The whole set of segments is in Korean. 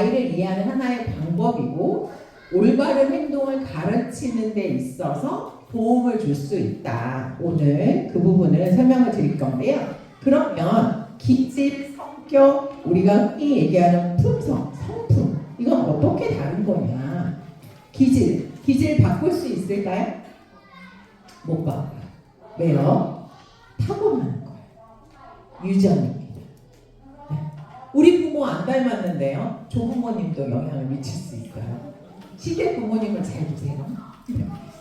아이를 이해하는 하나의 방법이고 올바른 행동을 가르치는 데 있어서 도움을 줄 수 있다. 오늘 그 부분을 설명을 드릴 건데요. 그러면 기질, 성격, 우리가 흔히 얘기하는 품성, 성품 이건 어떻게 다른 거냐? 기질 바꿀 수 있을까요? 못 바꿔요. 왜요? 타고나는 거예요. 유전입니다. 네. 우리 부모 안 닮았는데요. 조부모님도 영향을 미칠 수 있어요. 시댁 부모님을 잘 보세요.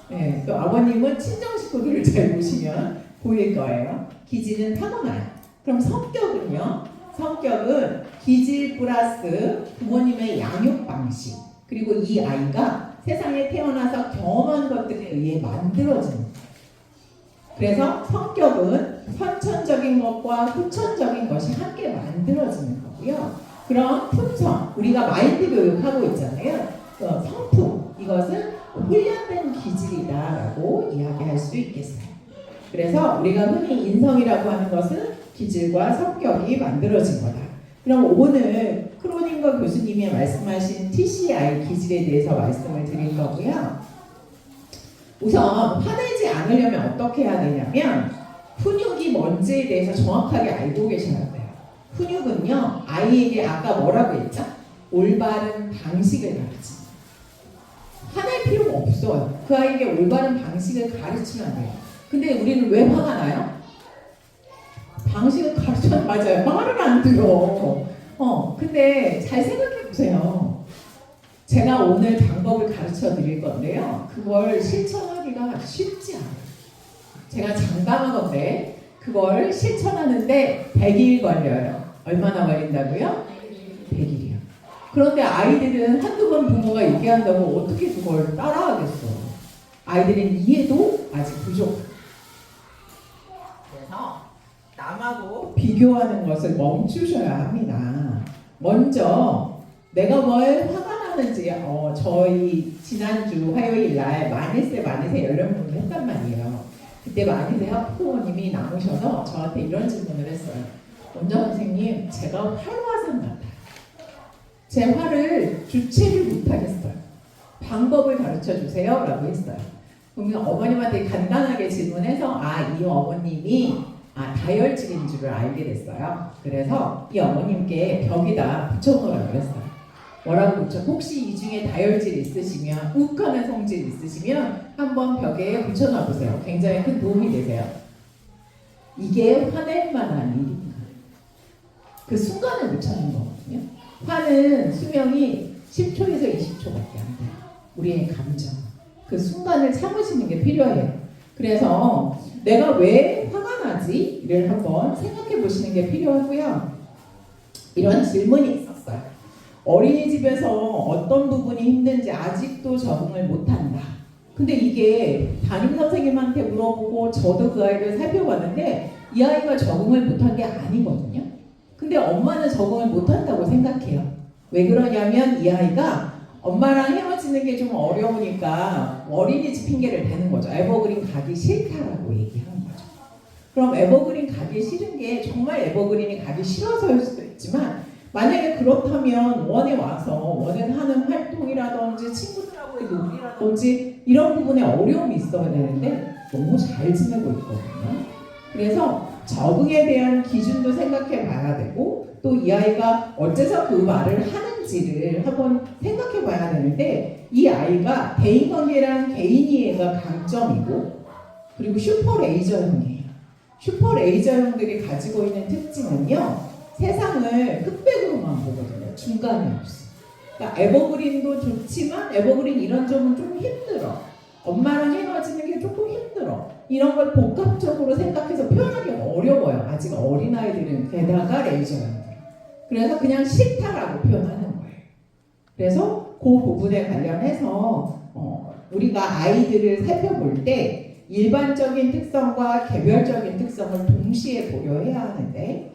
네, 또 아버님은 친정 식구들을 잘 보시면 보일 거예요. 기질은 타고나요. 그럼 성격은요? 성격은 기질 플러스 부모님의 양육 방식 그리고 이 아이가 세상에 태어나서 경험한 것들에 의해 만들어지는 거예요. 그래서 성격은 선천적인 것과 후천적인 것이 함께 만들어지는 거고요. 그럼 품성, 우리가 마인드 교육하고 있잖아요. 성품, 이것은 훈련된 기질이다라고 이야기할 수 있겠어요. 그래서 우리가 흔히 인성이라고 하는 것은 기질과 성격이 만들어진 거다. 그럼 오늘 크로닝거 교수님이 말씀하신 TCI 기질에 대해서 말씀을 드릴 거고요. 우선 화내지 않으려면 어떻게 해야 되냐면 훈육이 뭔지에 대해서 정확하게 알고 계셔야 돼요. 훈육은요, 아이에게 아까 뭐라고 했죠? 올바른 방식을 가르치는. 화낼 필요가 없어요. 그 아이에게 올바른 방식을 가르치면 돼요. 근데 우리는 왜 화가 나요? 방식을 가르치면 맞아요. 말을 안 들어. 근데 잘 생각해 보세요. 제가 오늘 방법을 가르쳐 드릴 건데요. 그걸 실천하기가 쉽지 않아요. 제가 장담하건데 그걸 실천하는데 100일 걸려요. 얼마나 걸린다고요? 100일이요. 그런데 아이들은 한두 번 부모가 얘기한다고 어떻게 그걸 따라하겠어. 아이들은 이해도 아직 부족해요. 그래서 남하고 비교하는 것을 멈추셔야 합니다. 먼저 내가 뭘 화가 나는지 저희 지난주 화요일 날 마니세 이런 분을 했단 말이에요. 그때 마니세 학부모님이 나오셔서 저한테 이런 질문을 했어요. 원장 선생님, 제가 활화산 같아요. 제 화를 주체를 못하겠어요. 방법을 가르쳐 주세요 라고 했어요. 그러면 어머님한테 간단하게 질문해서 이 어머님이 다혈질인 줄을 알게 됐어요. 그래서 이 어머님께 벽에다 붙여놓으라고 했어요. 뭐라고 붙여? 혹시 이 중에 다혈질 있으시면, 욱하는 성질 있으시면 한번 벽에 붙여놔 보세요. 굉장히 큰 도움이 되세요. 이게 화낼 만한 일입니다. 그 순간에 붙여놓은 거거든요. 화는 수명이 10초에서 20초밖에 안 돼요. 우리의 감정. 그 순간을 참으시는 게 필요해요. 그래서 내가 왜 화가 나지?를 한번 생각해 보시는 게 필요하고요. 이런 질문이 있었어요. 어린이집에서 어떤 부분이 힘든지 아직도 적응을 못한다. 근데 이게 담임 선생님한테 물어보고 저도 그 아이를 살펴봤는데 이 아이가 적응을 못한 게 아니거든요. 근데 엄마는 적응을 못한다고 생각해요. 왜 그러냐면 이 아이가 엄마랑 헤어지는 게 좀 어려우니까 어린이집 핑계를 대는 거죠. 에버그린 가기 싫다라고 얘기하는 거죠. 그럼 에버그린 가기 싫은 게 정말 에버그린이 가기 싫어서일 수도 있지만 만약에 그렇다면 원에 와서 원에 하는 활동이라든지 친구들하고의 놀이라든지 이런 부분에 어려움이 있어야 되는데 너무 잘 지내고 있거든요. 그래서 적응에 대한 기준도 생각해 봐야 되고 또 이 아이가 어째서 그 말을 하는지를 한번 생각해 봐야 되는데 이 아이가 대인관계랑 개인이해가 강점이고 그리고 슈퍼레이저형이에요. 슈퍼레이저형들이 가지고 있는 특징은요. 세상을 흑백으로만 보거든요. 중간이 없어. 그러니까 에버그린도 좋지만 에버그린 이런 점은 좀 힘들어. 엄마랑 헤어지는 게 조금 힘들어. 이런 걸 복합적으로 생각해서 표현하기 어려워요. 아직 어린아이들은 게다가 레이저형들. 그래서 그냥 싫다라고 표현하는 거예요. 그래서 그 부분에 관련해서 우리가 아이들을 살펴볼 때 일반적인 특성과 개별적인 특성을 동시에 고려해야 하는데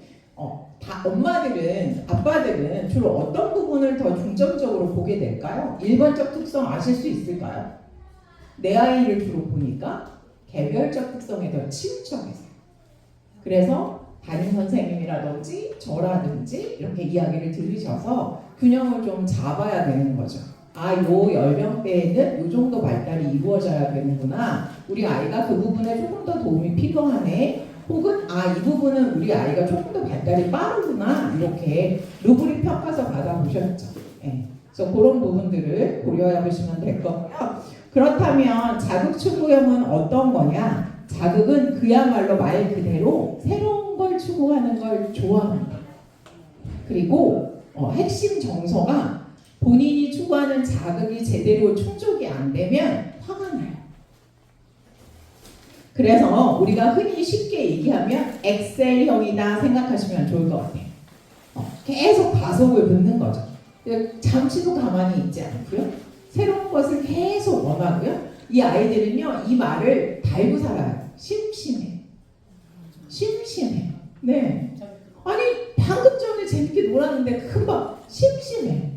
엄마들은, 아빠들은 주로 어떤 부분을 더 중점적으로 보게 될까요? 일반적 특성 아실 수 있을까요? 내 아이를 주로 보니까 개별적 특성에 더 치우쳐있어요. 그래서 담임 선생님이라든지 저라든지 이렇게 이야기를 들으셔서 균형을 좀 잡아야 되는 거죠. 아, 요 연령대에는 요 정도 발달이 이루어져야 되는구나. 우리 아이가 그 부분에 조금 더 도움이 필요하네. 혹은 아, 이 부분은 우리 아이가 조금 더 발달이 빠르구나. 이렇게 루브릭 평가서 받아보셨죠. 예. 그래서 그런 부분들을 고려해 보시면 될 거고요. 그렇다면 자극 추구형은 어떤 거냐? 자극은 그야말로 말 그대로 새로운 걸 추구하는 걸 좋아합니다. 그리고 핵심 정서가 본인이 추구하는 자극이 제대로 충족이 안 되면 화가 나요. 그래서 우리가 흔히 쉽게 얘기하면 엑셀형이다 생각하시면 좋을 것 같아요. 계속 가속을 붙는 거죠. 잠시도 가만히 있지 않고요. 새로운 것을 계속 원하고요. 이 아이들은요, 이 말을 달고 살아요. 심심해. 심심해. 네. 아니, 방금 전에 재밌게 놀았는데 금방 심심해.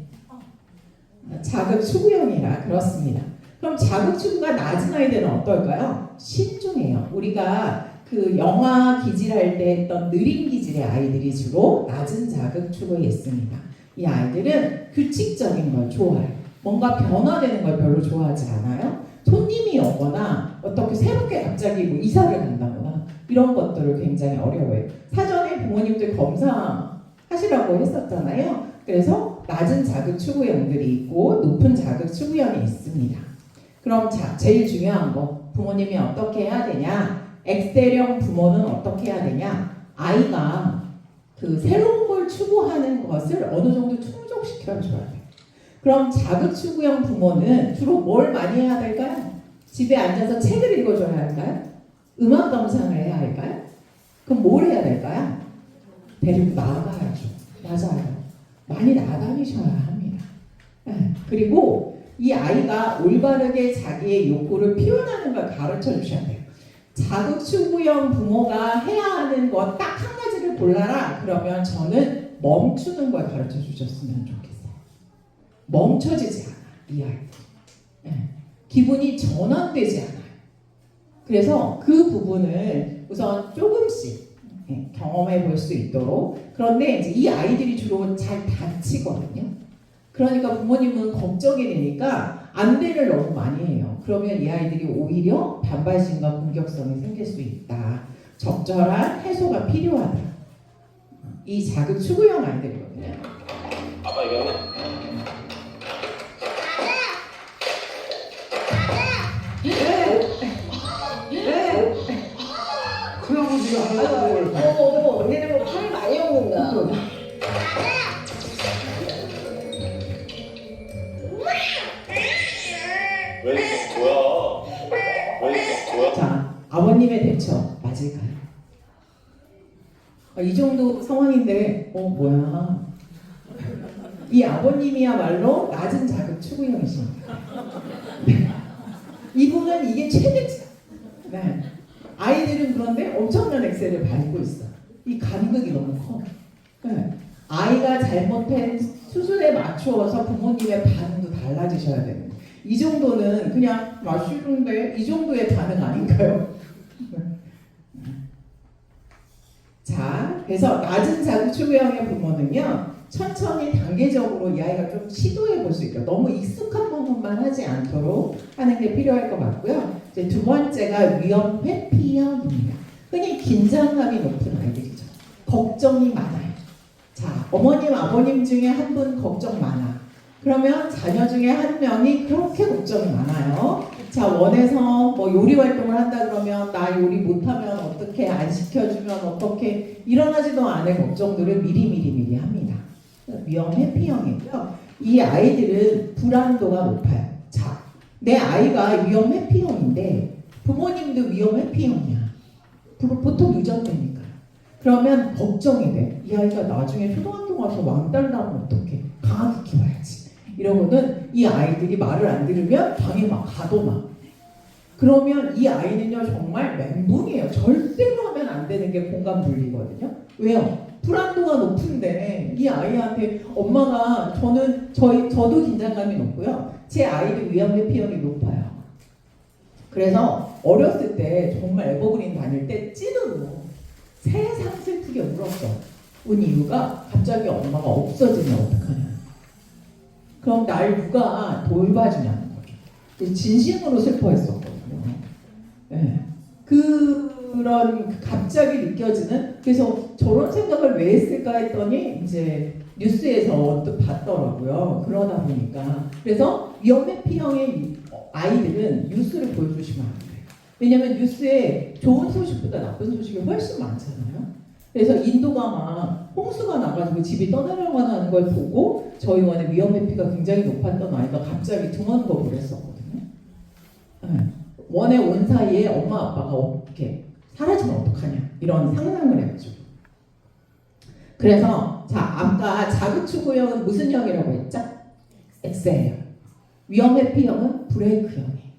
자극 추구형이라 그렇습니다. 그럼 자극 추구가 낮은 아이들은 어떨까요? 신중해요. 우리가 그 영화 기질할 때 했던 느린 기질의 아이들이 주로 낮은 자극 추구에 있습니다. 이 아이들은 규칙적인 걸 좋아해요. 뭔가 변화되는 걸 별로 좋아하지 않아요. 손님이 오거나 어떻게 새롭게 갑자기 뭐 이사를 간다거나 이런 것들을 굉장히 어려워해요. 사전에 부모님들 검사하시라고 했었잖아요. 그래서 낮은 자극 추구형들이 있고 높은 자극 추구형이 있습니다. 그럼 제일 중요한 거 부모님이 어떻게 해야 되냐? 엑셀형 부모는 어떻게 해야 되냐? 아이가 그 새로운 걸 추구하는 것을 어느 정도 충족시켜 줘야 돼요. 그럼 자극 추구형 부모는 주로 뭘 많이 해야 될까요? 집에 앉아서 책을 읽어줘야 할까요? 음악 감상을 해야 할까요? 그럼 뭘 해야 될까요? 데리고 나가야죠. 맞아요. 많이 나다니셔야 합니다. 그리고 이 아이가 올바르게 자기의 욕구를 표현하는 걸 가르쳐 주셔야 돼요. 자극 추구형 부모가 해야 하는 것 딱 한 가지를 골라라. 그러면 저는 멈추는 걸 가르쳐 주셨으면 좋겠어요. 멈춰지지 않아, 이 아이. 기분이 전환되지 않아요. 그래서 그 부분을 우선 조금씩 경험해 볼 수 있도록. 그런데 이제 이 아이들이 주로 잘 다치거든요. 그러니까 부모님은 걱정이 되니까 안대를 너무 많이 해요. 그러면 이 아이들이 오히려 반발심과 공격성이 생길 수 있다. 적절한 해소가 필요하다. 이 자극 추구형 아이들이거든요. 아빠 이거는 큰아버지가 하는 걸 언니는 뭐 팔을 많이 먹는다. 왜 이렇게 뭐야? 왜 이렇게 뭐야? 자, 아버님의 대처 맞을까요? 이 정도 상황인데 뭐야? 이 아버님이야말로 낮은 자극 추구형이십니다. 이분은 이게 최대치야. 네. 아이들은 그런데 엄청난 엑셀을 밟고 있어. 이 간극이 너무 커. 네. 아이가 잘못한 수준에 맞추어서 부모님의 반응도 달라지셔야 되는. 이 정도는 그냥 마시는데 이 정도의 반응 아닌가요? 자, 그래서 낮은 자극 추구형의 부모는요, 천천히 단계적으로 이 아이가 좀 시도해 볼 수 있도록 너무 익숙한 부분만 하지 않도록 하는 게 필요할 것 같고요. 이제 두 번째가 위험 회피형입니다. 흔히 긴장감이 높은 아이들이죠. 걱정이 많아요. 자, 어머님, 아버님 중에 한 분 걱정 많아. 그러면 자녀 중에 한 명이 그렇게 걱정이 많아요. 자, 원에서 뭐 요리 활동을 한다 그러면 나 요리 못하면 어떻게, 안 시켜주면 어떻게, 일어나지도 않을 걱정들을 미리 합니다. 위험 회피형이고요. 이 아이들은 불안도가 높아요. 자, 내 아이가 위험 회피형인데 부모님도 위험 회피형이야. 보통 유전되니까. 그러면 걱정이 돼. 이 아이가 나중에 초등학교 가서 왕따를 나면 어떡해. 강하게 키워야지. 이러고는 이 아이들이 말을 안 들으면 방에 막 가둬놔. 그러면 이 아이는요 정말 멘붕이에요. 절대로 하면 안 되는 게 공감 분리거든요. 왜요? 불안도가 높은데 이 아이한테 엄마가 저도 긴장감이 높고요. 제 아이도 위험 회피형이 높아요. 그래서 어렸을 때 정말 에버그린 다닐 때 찐으로 세상 슬프게 울었어. 운 이유가 갑자기 엄마가 없어지면 어떡하냐. 그럼 날 누가 돌봐주냐는 거죠. 진심으로 슬퍼했었거든요. 네. 그런 갑자기 느껴지는, 그래서 저런 생각을 왜 했을까 했더니 이제 뉴스에서 언뜻 봤더라고요. 그러다 보니까. 그래서 위험회피형의 아이들은 뉴스를 보여주시면 안 돼요. 왜냐면 뉴스에 좋은 소식보다 나쁜 소식이 훨씬 많잖아요. 그래서 인도가 막 홍수가 나가지고 집이 떠내려가는 걸 보고 저희 원의 위험회피가 굉장히 높았던 아이가 갑자기 등원거부를 했었거든요. 네. 원에 온 사이에 엄마 아빠가 어떻게 사라지면 어떡하냐 이런 상상을 해가지고. 그래서 자, 아까 자극추구형은 무슨 형이라고 했죠? 엑셀형. 위험회피형은 브레이크형이에요.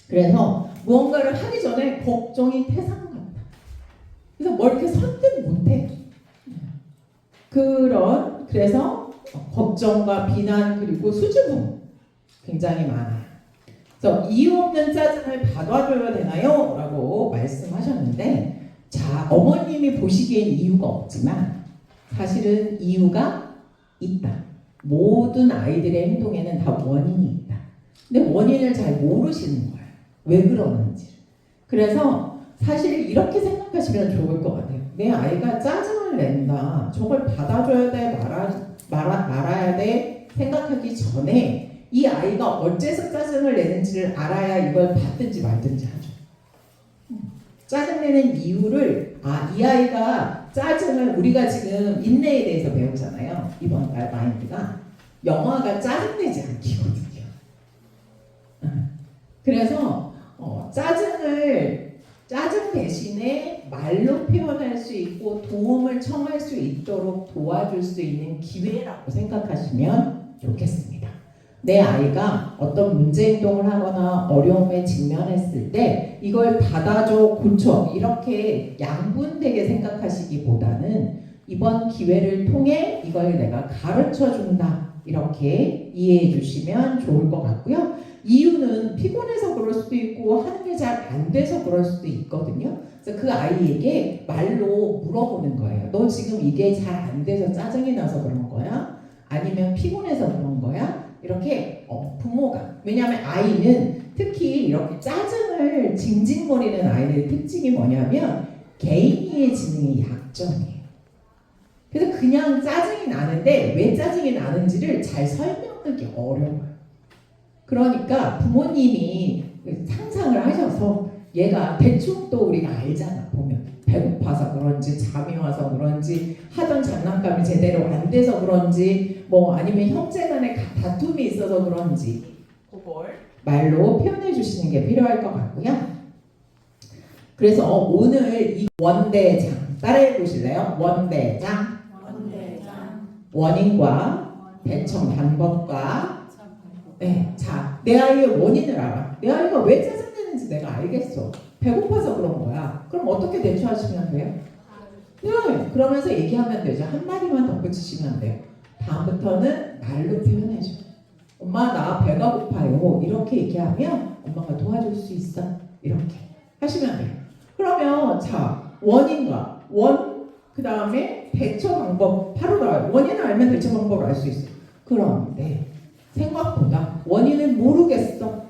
그래서 무언가를 하기 전에 걱정이 태산 같다. 그래서 뭘 이렇게 선택 못해. 그래서 걱정과 비난 그리고 수줍음 굉장히 많아요. 그래서 이유 없는 짜증을 받아줘야 되나요? 라고 말씀하셨는데, 자, 어머님이 보시기엔 이유가 없지만 사실은 이유가 있다. 모든 아이들의 행동에는 다 원인이 있다. 근데 원인을 잘 모르시는 거예요. 왜 그러는지. 그래서 사실 이렇게 생각하시면 좋을 것 같아요. 내 아이가 짜증을 낸다. 저걸 받아줘야 돼, 말아야 돼 생각하기 전에 이 아이가 어째서 짜증을 내는지를 알아야 이걸 받든지 말든지 하죠. 짜증내는 이유를, 이 아이가 짜증을, 우리가 지금 인내에 대해서 배우잖아요. 이번 달 마인드가 영화가 짜증내지 않기거든요. 그래서 짜증 대신에 말로 표현할 수 있고 도움을 청할 수 있도록 도와줄 수 있는 기회라고 생각하시면 좋겠습니다. 내 아이가 어떤 문제 행동을 하거나 어려움에 직면했을 때 이걸 받아줘, 고쳐 이렇게 양분되게 생각하시기보다는 이번 기회를 통해 이걸 내가 가르쳐 준다 이렇게 이해해 주시면 좋을 것 같고요. 이유는 피곤해서 그럴 수도 있고 하는 게 잘 안 돼서 그럴 수도 있거든요. 그래서 그 아이에게 말로 물어보는 거예요. 너 지금 이게 잘 안 돼서 짜증이 나서 그런 거야? 아니면 피곤해서 그런 거야? 이렇게 부모가, 왜냐하면 아이는 특히 이렇게 짜증을 징징거리는 아이들의 특징이 뭐냐면 개인의 지능이 약점이에요. 그래서 그냥 짜증이 나는데 왜 짜증이 나는지를 잘 설명하기 어려워요. 그러니까 부모님이 상상을 하셔서 얘가 대충 또 우리가 알잖아. 보면 배고파서 그런지 잠이 와서 그런지 하던 장난감이 제대로 안 돼서 그런지 뭐 아니면 형제간에 다툼이 있어서 그런지 그걸 말로 표현해 주시는 게 필요할 것 같고요. 그래서 오늘 이 원대장 따라해 보실래요? 원대장 원인과 대처 방법과 네, 자, 내 아이의 원인을 알아. 내 아이가 왜 짜증내는지 내가 알겠어. 배고파서 그런 거야. 그럼 어떻게 대처하시면 돼요? 네, 그러면서 얘기하면 되죠. 한마디만 덧붙이시면 돼요. 다음부터는 말로 표현해줘. 엄마 나 배가 고파요. 이렇게 얘기하면 엄마가 도와줄 수 있어. 이렇게 하시면 돼요. 그러면 자, 원인과 그 다음에 대처 방법 바로 나와요. 원인을 알면 대처 방법을 알 수 있어요. 그런데 생각보다 원인을 모르겠어.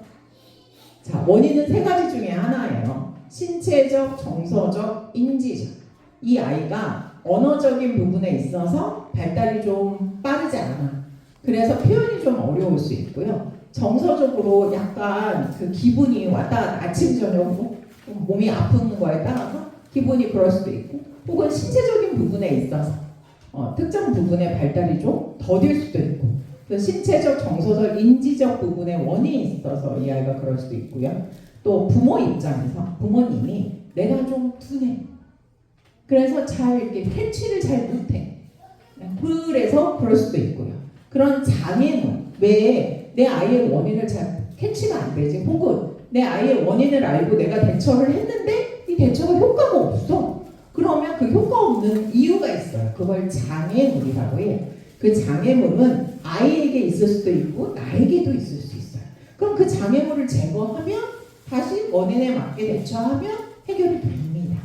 자, 원인은 세 가지 중에 하나예요. 신체적, 정서적, 인지적. 이 아이가 언어적인 부분에 있어서 발달이 좀 빠르지 않아. 그래서 표현이 좀 어려울 수 있고요. 정서적으로 약간 그 기분이 왔다 갔다 아침 저녁 몸이 아픈 거에 따라서 기분이 그럴 수도 있고, 혹은 신체적인 부분에 있어서 특정 부분의 발달이 좀 더딜 수도 있고, 신체적, 정서적, 인지적 부분에 원인이 있어서 이 아이가 그럴 수도 있고요. 또 부모 입장에서 부모님이 내가 좀 둔해. 그래서 잘 이렇게 캐치를 잘 못해. 그래서 그럴 수도 있고요. 그런 장애물, 왜 내 아이의 원인을 잘 캐치가 안 되지? 혹은 내 아이의 원인을 알고 내가 대처를 했는데 이 대처가 효과가 없어. 그러면 그 효과 없는 이유가 있어요. 그걸 장애물이라고 해요. 그 장애물은 아이에게 있을 수도 있고 나에게도 있을 수 있어요. 그럼 그 장애물을 제거하면 다시 원인에 맞게 대처하면 해결이 됩니다.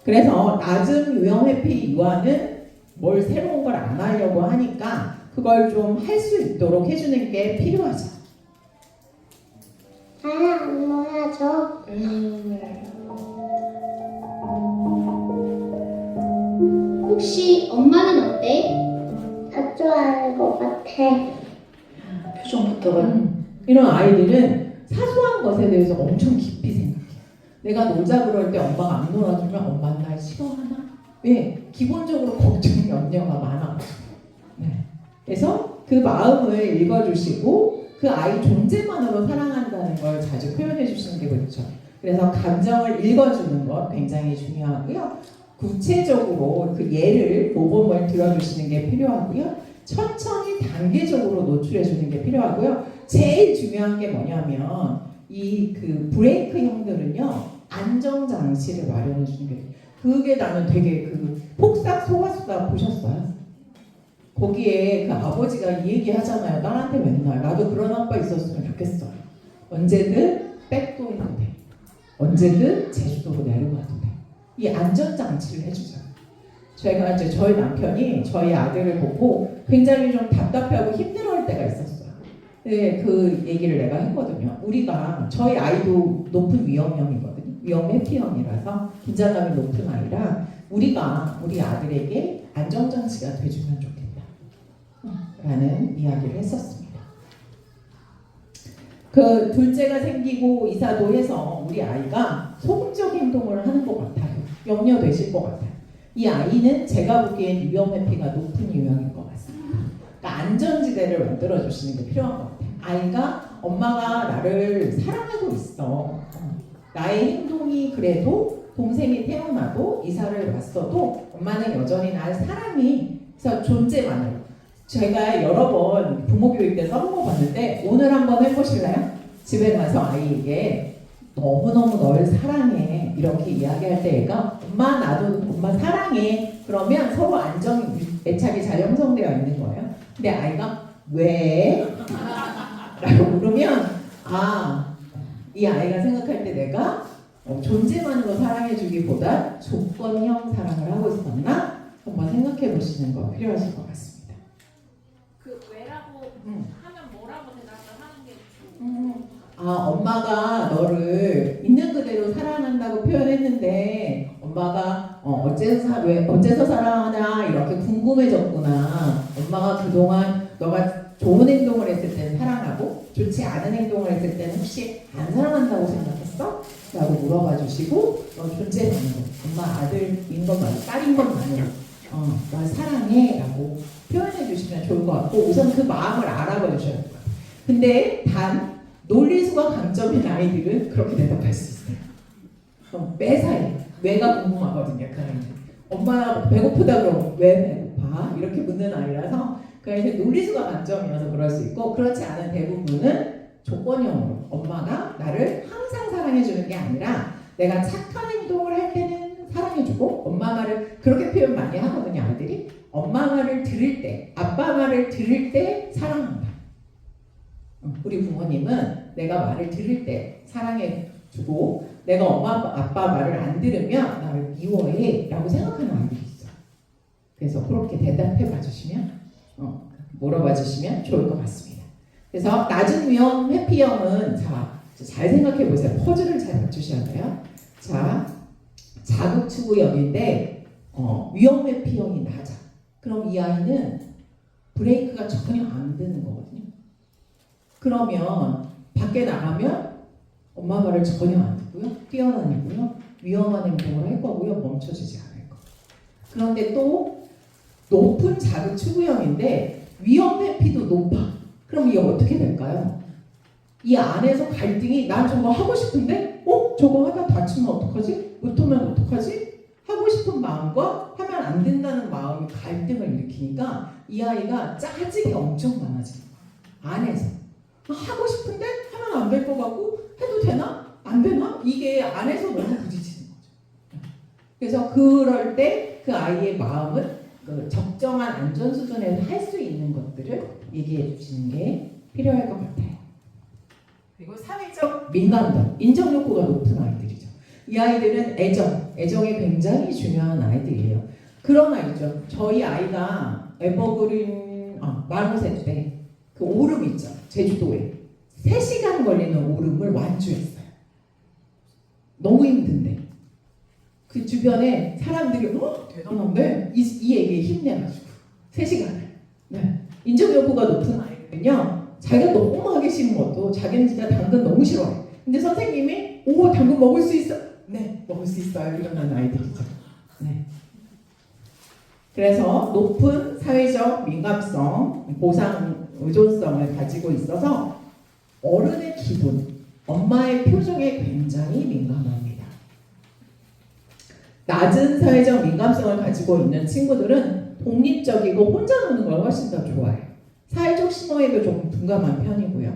그래서 낮은 유형 회피 이완은 뭘 새로운 걸 안 하려고 하니까 그걸 좀 할 수 있도록 해주는 게 필요하죠. 안 놀아줘. 혹시 엄마는 어때? 다 좋아할 것 같아. 표정부터가 이런 아이들은 사소한 것에 대해서 엄청 깊이 생각해요. 내가 놀자 그럴 때 엄마가 안 놀아주면 엄마는 날 싫어하나? 왜? 기본적으로 걱정, 염려가 많아가지고. 네. 그래서 그 마음을 읽어주시고 그 아이 존재만으로 사랑한다는 걸 자주 표현해 주시는 게 좋죠. 그래서 감정을 읽어주는 것 굉장히 중요하고요. 구체적으로 그 예를, 모범을 들어주시는 게 필요하고요. 천천히 단계적으로 노출해 주는 게 필요하고요. 제일 중요한 게 뭐냐면 이 그 브레이크 형들은요 안정 장치를 마련해 주는 게 그게 나는 되게 그 폭삭 소가수다 보셨어요? 거기에 그 아버지가 이 얘기 하잖아요. 딸한테 맨날 나도 그런 아빠 있었으면 좋겠어요. 언제든 백도에도 돼. 언제든 제주도로 내려가도 돼. 이 안전 장치를 해주죠. 제가 이제 저희 남편이 저희 아들을 보고 굉장히 좀 답답해하고 힘들어할 때가 있었어요. 네, 그 얘기를 내가 했거든요. 우리가 저희 아이도 높은 위험형이거든요. 위험 회피형이라서 긴장감이 높은 아이라 우리가 우리 아들에게 안정장치가 돼주면 좋겠다 라는 이야기를 했었습니다. 그 둘째가 생기고 이사도 해서 우리 아이가 소극적 행동을 하는 것 같아요. 염려되실 것 같아요. 이 아이는 제가 보기엔 위험 회피가 높은 유형인 것 같습니다. 그러니까 안전지대를 만들어주시는 게 필요한 것 같아요. 아이가 엄마가 나를 사랑하고 있어. 나의 행동이 그래도 동생이 태어나도 이사를 왔어도 엄마는 여전히 날 사랑해. 그래서 존재만으로. 제가 여러 번 부모 교육 때 써먹어봤는데 오늘 한번 해보실래요? 집에 가서 아이에게 너무너무 널 사랑해 이렇게 이야기할 때 애가 엄마 나도 엄마 사랑해 그러면 서로 애착이 잘 형성되어 있는 거예요. 근데 아이가 왜? 라고 물으면 이 아이가 생각할 때 내가 존재만으로 사랑해주기보다 조건형 사랑을 하고 있었나? 한번 생각해 보시는 거 필요하실 것 같습니다. 그 왜라고 하면 뭐라고 대답을 하는 게 좋고 엄마가 너를 있는 그대로 사랑한다고 표현했는데 엄마가 어째서 사랑하나 이렇게 궁금해졌구나. 엄마가 그동안 너가 좋은 행동을 했을 때는 사랑하고 좋지 않은 행동을 했을 때는 혹시 안 사랑한다고 생각했어? 라고 물어봐 주시고 존재만으로 엄마 아들인 것만으로 딸인 것만으로 널 사랑해 라고 표현해 주시면 좋을 것 같고 우선 그 마음을 알아봐 주셔야 돼요. 근데 단 논리수가 강점인 아이들은 그렇게 대답할 수 있어요. 매사에 왜가 궁금하거든요. 그 아이는 엄마 배고프다 그러면 왜 배고파? 이렇게 묻는 아이라서 그 아이는 논리수가 강점이어서 그럴 수 있고 그렇지 않은 대부분은 조건형으로 엄마가 나를 항상 사랑해주는 게 아니라 내가 착한 행동을 할 때는 사랑해주고 엄마 말을 그렇게 표현 많이 하거든요. 아이들이 엄마 말을 들을 때 아빠 말을 들을 때 사랑한다. 우리 부모님은 내가 말을 들을 때 사랑해주고 내가 엄마 아빠 말을 안 들으면 나를 미워해 라고 생각하는 아이들이 있어요. 그래서 그렇게 대답해 봐주시면 물어봐 주시면 좋을 것 같습니다. 그래서 낮은 위험 회피형은 잘 생각해 보세요. 퍼즐을 잘 맞추셔야 돼요. 자, 자극 추구형인데 위험 회피형이 낮아. 그럼 이 아이는 브레이크가 전혀 안 되는 거거든요. 그러면 밖에 나가면 엄마 말을 전혀 안 듣고요. 뛰어다니고요. 위험한 행동을 할 거고요. 멈춰주지 않을 거. 그런데 또 높은 자극 추구형인데 위험 회피도 높아. 그럼 이게 어떻게 될까요? 이 안에서 갈등이 난 저거 하고 싶은데 저거 하다 다치면 어떡하지? 못하면 어떡하지? 하고 싶은 마음과 하면 안 된다는 마음이 갈등을 일으키니까 이 아이가 짜증이 엄청 많아져요. 안에서 하고 싶은데 하면 안 될 것 같고 해도 되나? 안 되나? 이게 안에서 너무 부딪히는 거죠. 그래서 그럴 때 그 아이의 마음은 그 적정한 안전 수준에서 할 수 있는 것들을 얘기해 주시는 게 필요할 것 같아요. 그리고 사회적 민감도, 인정 욕구가 높은 아이들이죠. 이 아이들은 애정, 애정이 굉장히 중요한 아이들이에요. 그런 아이죠. 저희 아이가 에버그린 마르모셋 때 그 오름 있죠. 제주도에 3시간 걸리는 오름을 완주했어요. 너무 힘든데 그 주변에 사람들이 대단한데 이 애기에 힘내가지고 3시간을 인정 여부가 높은 아이들은요 자기가 너무 하기 싫은 것도 자기는 진짜 당근 너무 싫어해. 근데 선생님이 오 당근 먹을 수 있어? 네 먹을 수 있어요. 이러는 아이들이죠. 네. 그래서 높은 사회적 민감성, 보상 의존성을 가지고 있어서 어른의 기분, 엄마의 표정에 굉장히 민감합니다. 낮은 사회적 민감성을 가지고 있는 친구들은 독립적이고 혼자 노는 걸 훨씬 더 좋아해요. 사회적 신호에도 좀 둔감한 편이고요.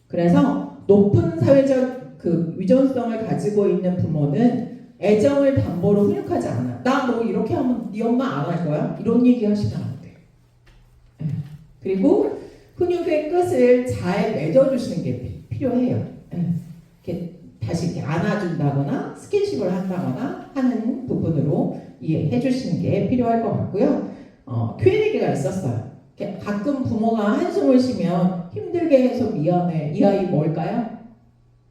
그래서 높은 사회적 그 의존성을 가지고 있는 부모는 애정을 담보로 훈육하지 않아. 나 너 이렇게 하면 네 엄마 안 할 거야? 이런 얘기 하시면 안 돼요. 그리고 훈육의 끝을 잘 맺어주시는 게 필요해요. 이렇게 다시 이렇게 안아준다거나 스킨십을 한다거나 하는 부분으로 이해해 주시는 게 필요할 것 같고요. Q&A가 있었어요. 가끔 부모가 한숨을 쉬면 힘들게 해서 미안해. 이 아이 뭘까요?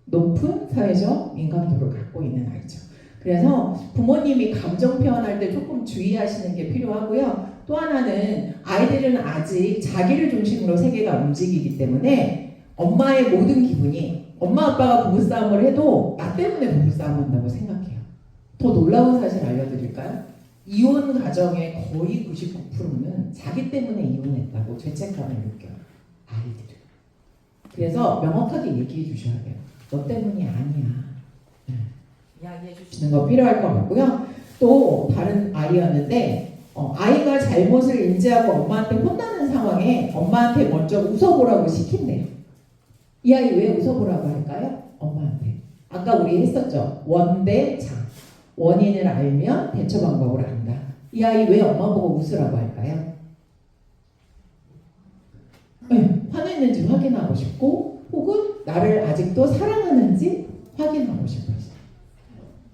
높은 사회적 민감도를 갖고 있는 아이죠. 그래서 부모님이 감정 표현할 때 조금 주의하시는 게 필요하고요. 또 하나는 아이들은 아직 자기를 중심으로 세계가 움직이기 때문에 엄마의 모든 기분이 엄마 아빠가 부부싸움을 해도 나 때문에 부부싸움 한다고 생각해요. 더 놀라운 사실 알려드릴까요? 이혼 가정의 거의 99%는 자기 때문에 이혼했다고 죄책감을 느껴요. 아이들은. 그래서 명확하게 얘기해 주셔야 돼요. 너 때문이 아니야. 이야기해 주시는 거 필요할 것 같고요. 또 다른 아이였는데 아이가 잘못을 인지하고 엄마한테 혼나는 상황에 엄마한테 먼저 웃어보라고 시킨대요. 이 아이 왜 웃어보라고 할까요? 엄마한테. 아까 우리 했었죠. 원대장. 원인을 알면 대처 방법을 안다. 이 아이 왜 엄마 보고 웃으라고 할까요? 네, 화냈는지 확인하고 싶고 혹은 나를 아직도 사랑하는지 확인하고 싶어요.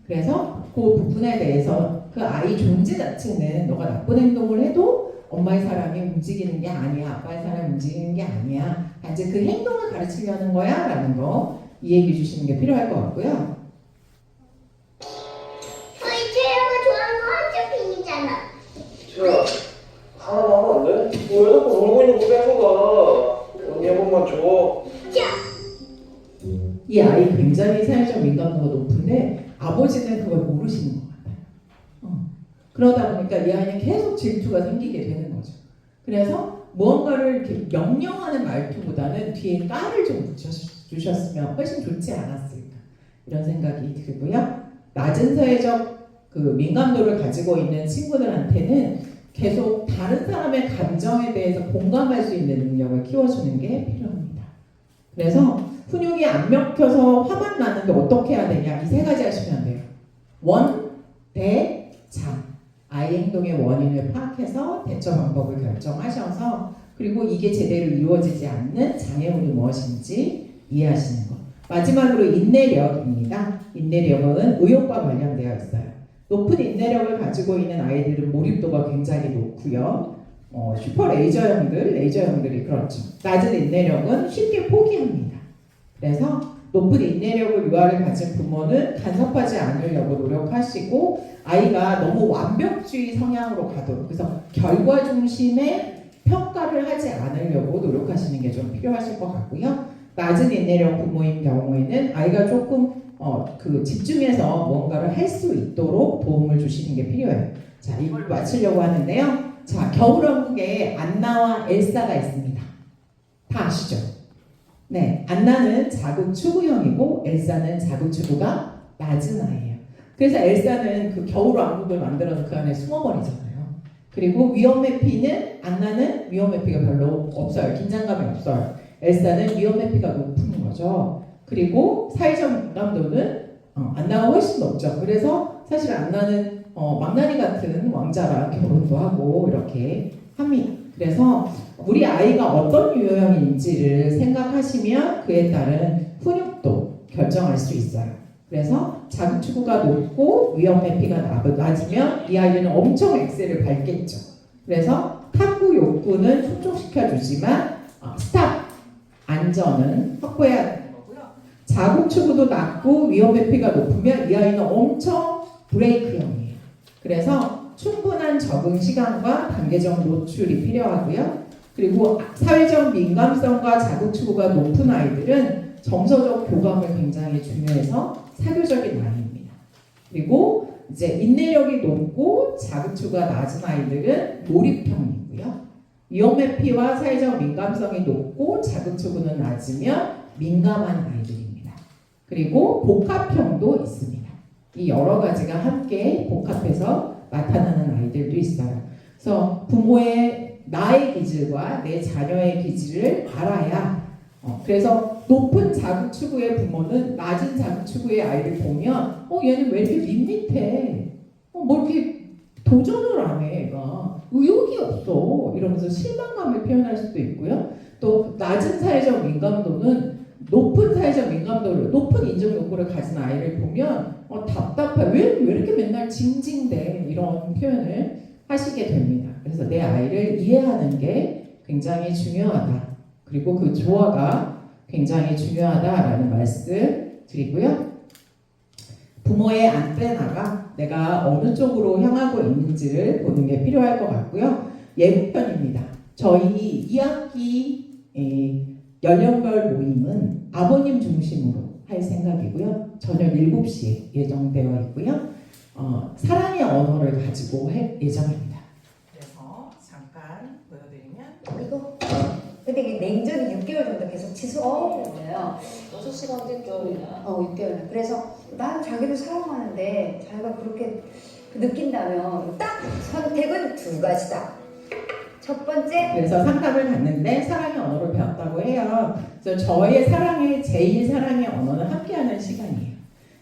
그래서 그 부분에 대해서 그 아이 존재 자체는 너가 나쁜 행동을 해도 엄마의 사랑이 움직이는 게 아니야. 아빠의 사랑이 움직이는 게 아니야. 단지 그 행동을 가르치려는 거야 라는 거 이해해 주시는 게 필요할 것 같고요. 태영아 좋아하는 거 한쪽핀이잖아. 제가 하나만 하면 안 돼? 왜 자꾸 놀고 있는 거 뺏어가? 언니 한 번만 줘. 이 아이 굉장히 사회적 민감도가 높은데 아버지는 그걸 모르시는 것 같아요. 그러다 보니까 이 아이는 계속 질투가 생기게 되는 거죠. 그래서 무언가를 이렇게 명령하는 말투보다는 뒤에 깔을 좀 붙여주셨으면 훨씬 좋지 않았을까 이런 생각이 들고요. 낮은 사회적 그 민감도를 가지고 있는 친구들한테는 계속 다른 사람의 감정에 대해서 공감할 수 있는 능력을 키워주는 게 필요합니다. 그래서 훈육이 안 먹혀서 화만 나는데 어떻게 해야 되냐 이 3가지 하시면 돼요. 원, 대, 장. 아이 행동의 원인을 파악해서 대처 방법을 결정하셔서 그리고 이게 제대로 이루어지지 않는 장애물이 무엇인지 이해하시는 것. 마지막으로 인내력입니다. 인내력은 의욕과 관련되어 있어요. 높은 인내력을 가지고 있는 아이들은 몰입도가 굉장히 높고요. 슈퍼 레이저형들이 그렇죠. 낮은 인내력은 쉽게 포기합니다. 그래서 높은 인내력을 유아를 가진 부모는 간섭하지 않으려고 노력하시고 아이가 너무 완벽주의 성향으로 가도록 그래서 결과 중심의 평가를 하지 않으려고 노력하시는 게 좀 필요하실 것 같고요. 낮은 인내력 부모인 경우에는 아이가 조금 그 집중해서 뭔가를 할 수 있도록 도움을 주시는 게 필요해요. 자, 이걸 마치려고 하는데요. 자, 겨울왕국에 안나와 엘사가 있습니다. 다 아시죠? 네, 안나는 자급추구형이고 엘사는 자급추구가 낮은 아이예요. 그래서 엘사는 그 겨울왕국을 만들어서 그 안에 숨어버리잖아요. 그리고 위험 회피는 안나는 위험 회피가 별로 없어요. 긴장감이 없어요. 엘사는 위험 회피가 높은 거죠. 그리고 사회적 민감도는 안나가 훨씬 높죠. 그래서 사실 안나는 망나니 같은 왕자랑 결혼도 하고 이렇게 합니다. 그래서 우리 아이가 어떤 유형인지를 생각하시면 그에 따른 훈육도 결정할 수 있어요. 그래서 자극 추구가 높고 위험 회피가 낮으면 이 아이들은 엄청 엑셀을 밟겠죠. 그래서 탐구 욕구는 충족시켜 주지만 스탑 안전은 확보해야 되는 거고요. 자극 추구도 낮고 위험 회피가 높으면 이 아이는 엄청 브레이크형이에요. 그래서 충분한 적응 시간과 단계적 노출이 필요하고요. 그리고 사회적 민감성과 자극 추구가 높은 아이들은 정서적 교감을 굉장히 중요해서 사교적인 아이입니다. 그리고 이제 인내력이 높고 자극 추구가 낮은 아이들은 몰입형이고요. 위험 회피와 사회적 민감성이 높고 자극 추구는 낮으면 민감한 아이들입니다. 그리고 복합형도 있습니다. 이 여러 가지가 함께 복합해서 나타나는 아이들도 있어요. 그래서 부모의 나의 기질과 내 자녀의 기질을 알아야 그래서 높은 자극 추구의 부모는 낮은 자극 추구의 아이를 보면 얘는 왜 이렇게 밋밋해? 뭐 이렇게 도전을 안 해? 얘가 의욕이 없어 이러면서 실망감을 표현할 수도 있고요. 또 낮은 사회적 민감도는 높은 사회적 민감도를 높은 인정 욕구를 가진 아이를 보면 답답해 왜 이렇게 맨날 징징대 이런 표현을 하시게 됩니다. 그래서 내 아이를 이해하는 게 굉장히 중요하다. 그리고 그 조화가 굉장히 중요하다라는 말씀 드리고요. 부모의 안테나가 내가 어느 쪽으로 향하고 있는지를 보는 게 필요할 것 같고요. 예고편입니다. 저희 2학기 연령별 모임은 아버님 중심으로 할 생각이고요. 저녁 7시에 예정되어 있고요. 사랑의 언어를 가지고 할 예정입니다. 그래서 잠깐 보여드리면 이거 근데 이게 냉전이 6개월 정도 계속 지속돼요. 6시간 됐죠. 6개월. 그래서 난 자기를 사랑하는데 자기가 그렇게 느낀다면 딱 선택은 두 가지다. 첫 번째 그래서 상담을 받는데 사랑의 언어를 배웠다고 해요. 그래서 저의 제일 사랑의 언어는 함께하는 시간이에요.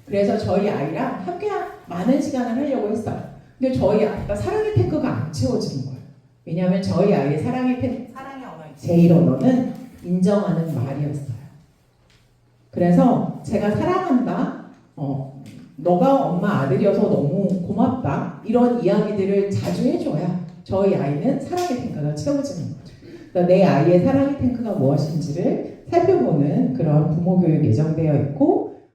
그래서 저희 아이랑 함께 많은 시간을 하려고 했어요. 근데 저희 아이가 사랑의 탱크가 안 채워지는 거예요. 왜냐하면 저희 아이의 사랑의 언어의 제일 언어는 인정하는 말이었어요. 그래서 제가 사랑한다, 너가 엄마 아들이어서 너무 고맙다 이런 이야기들을 자주 해줘야 저희 아이는 사랑의 탱크가 채워지는 거죠. 그러니까 내 아이의 사랑의 탱크가 무엇인지를 살펴보는 그런 부모 교육 예정되어 있고